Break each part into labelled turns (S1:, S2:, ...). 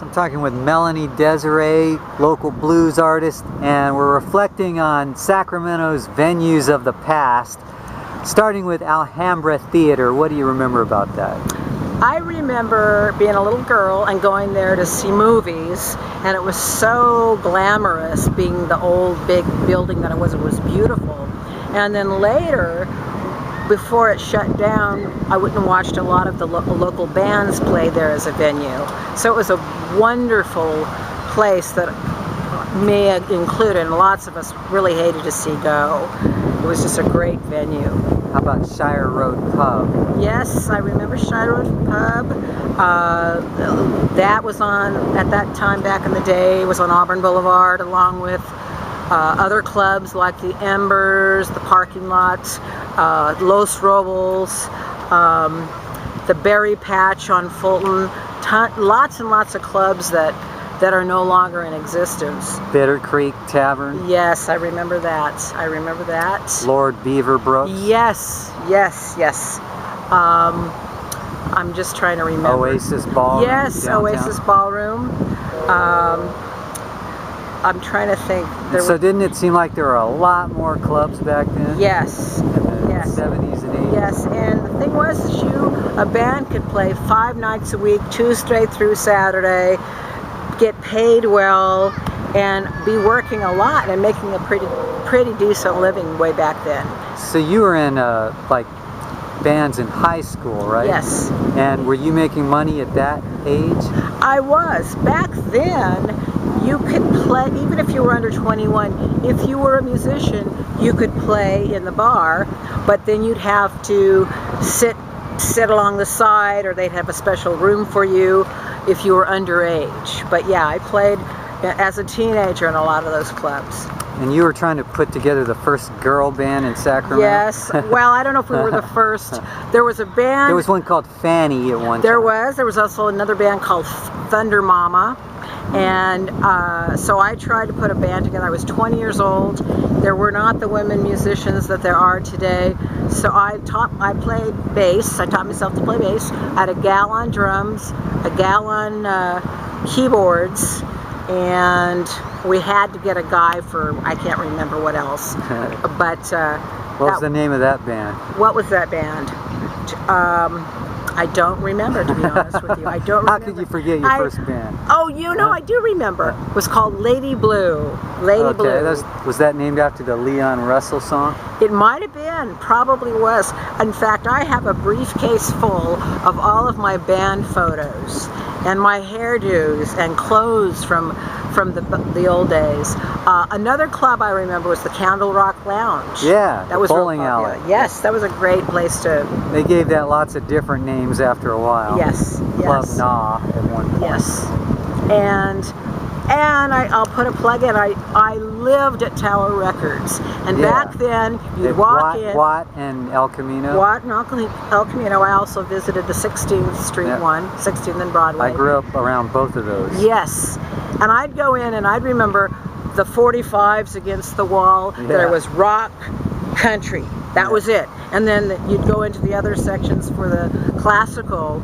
S1: I'm talking with Mellonnee Desiree, local blues artist, and we're reflecting on Sacramento's venues of the past, starting with Alhambra Theatre. What do you remember about that?
S2: I remember being a little girl and going there to see movies, and it was so glamorous, being the old big building that it was beautiful. And then later, before it shut down, I went and watched a lot of the local bands play there as a venue. So it was a wonderful place that me included, and lots of us really hated to see go. It was just a great venue.
S1: How about Shire Road Pub?
S2: Yes, I remember Shire Road Pub. That was on, at that time back in the day, was on Auburn Boulevard, along with other clubs like the Embers, the Parking Lot, Los Robles, the Berry Patch on Fulton. Lots and lots of clubs that are no longer in existence.
S1: Bitter Creek Tavern?
S2: Yes, I remember that. I remember that.
S1: Lord Beaverbrooks?
S2: Yes, yes, yes. I'm just trying to remember.
S1: Oasis Ballroom?
S2: Yes,
S1: downtown.
S2: Oasis Ballroom. I'm trying to think.
S1: So didn't it seem like there were a lot more clubs back then?
S2: Yes.
S1: In the
S2: Yes.
S1: 70s and 80s?
S2: Yes, and the thing was that a band could play 5 nights a week, Tuesday through Saturday, get paid well, and be working a lot and making a pretty decent living way back then.
S1: So you were in like bands in high school, right?
S2: Yes.
S1: And were you making money at that age?
S2: I was. Back then, you could play, even if you were under 21, if you were a musician, you could play in the bar, but then you'd have to sit along the side, or they'd have a special room for you if you were underage. But yeah, I played as a teenager in a lot of those clubs.
S1: And you were trying to put together the first girl band in Sacramento?
S2: Yes. Well, I don't know if we were the first. There was a band.
S1: There was one called Fanny at one time.
S2: There was also another band called Thunder Mama. And so I tried to put a band together. I was 20 years old. There were not the women musicians that there are today. So I played bass. I taught myself to play bass. I had a gal on drums, a gal on keyboards, and we had to get a guy for, I can't remember what else. But
S1: what was the name of that band?
S2: What was that band? I don't remember, to be honest with you. I don't remember.
S1: How could you forget your first band?
S2: Oh, you know, I do remember. It was called Lady Blue. Lady Blue.
S1: Was that named after the Leon Russell song?
S2: It might have been. Probably was. In fact, I have a briefcase full of all of my band photos and my hairdos and clothes from the old days. Another club I remember was the Candle Rock Lounge.
S1: Yeah,
S2: that was
S1: bowling alley.
S2: Yes, that was a great place to...
S1: They gave that lots of different names after a while.
S2: Yes,
S1: Club
S2: yes.
S1: Nah at one point.
S2: Yes. And I'll put a plug in. I lived at Tower Records, and back then you'd walk in.
S1: Watt and El Camino.
S2: Watt and El Camino. I also visited the 16th Street one, 16th and Broadway.
S1: I grew up around both of those.
S2: Yes, and I'd go in and I'd remember the 45s against the wall. Yeah. There was rock, country. That was it. And then you'd go into the other sections for the classical.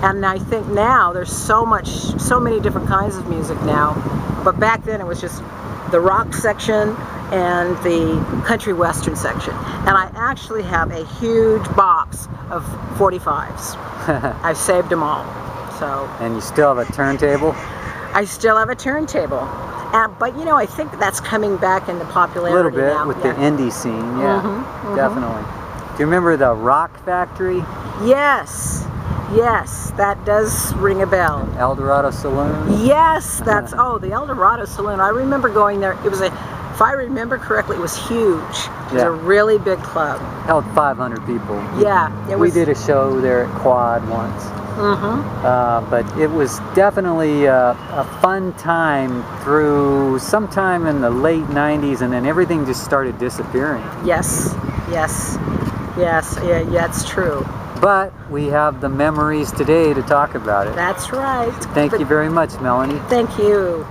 S2: And I think now there's so many different kinds of music now. But back then it was just the rock section and the country western section. And I actually have a huge box of 45s. I've saved them all. So.
S1: And you still have a turntable?
S2: I still have a turntable. But you know, I think that's coming back into popularity
S1: a little bit
S2: now.
S1: with the indie scene, definitely. Do you remember the Rock Factory?
S2: Yes, yes, that does ring a bell.
S1: And El Dorado Saloon?
S2: Yes, that's, the El Dorado Saloon. I remember going there. It was if I remember correctly, it was huge. It was a really big club.
S1: Held 500 people.
S2: Yeah.
S1: We did a show there at Quad once. But it was definitely a fun time through sometime in the late 90s, and then everything just started disappearing.
S2: Yes, yes, yes, yeah, it's true.
S1: But we have the memories today to talk about it.
S2: That's right.
S1: Thank you very much, Mellonnee.
S2: Thank you.